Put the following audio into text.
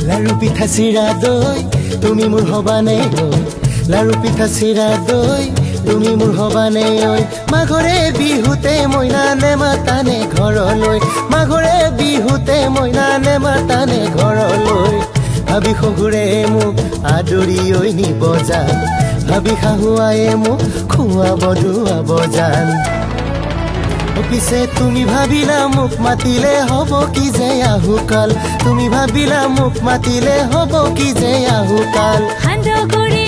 লাৰু পিঠা চিৰা দৈ তুমি মোৰ হবানে ঐ লাৰু পিঠা চিৰা দৈ তুমি মোৰ হবানে ঐ মাঘৰে বিহুতে মইনা নেমাতানে ঘৰলৈ মাঘৰে বিহুতে মইনা নেমাতানে ঘৰলৈ ভাবি শহুৰে মোক আদৰি ঐ নিব যান ভাবি শাহুৱায়ে মোক খুৱাব ধুৱাব জান পিছে তুমি ভাবিলা মোক মাতিলে হব কি যে আহুকাল তুমি ভাবিলা মোক মাতিলে হব কি যে আহুকাল সান্দগুৰি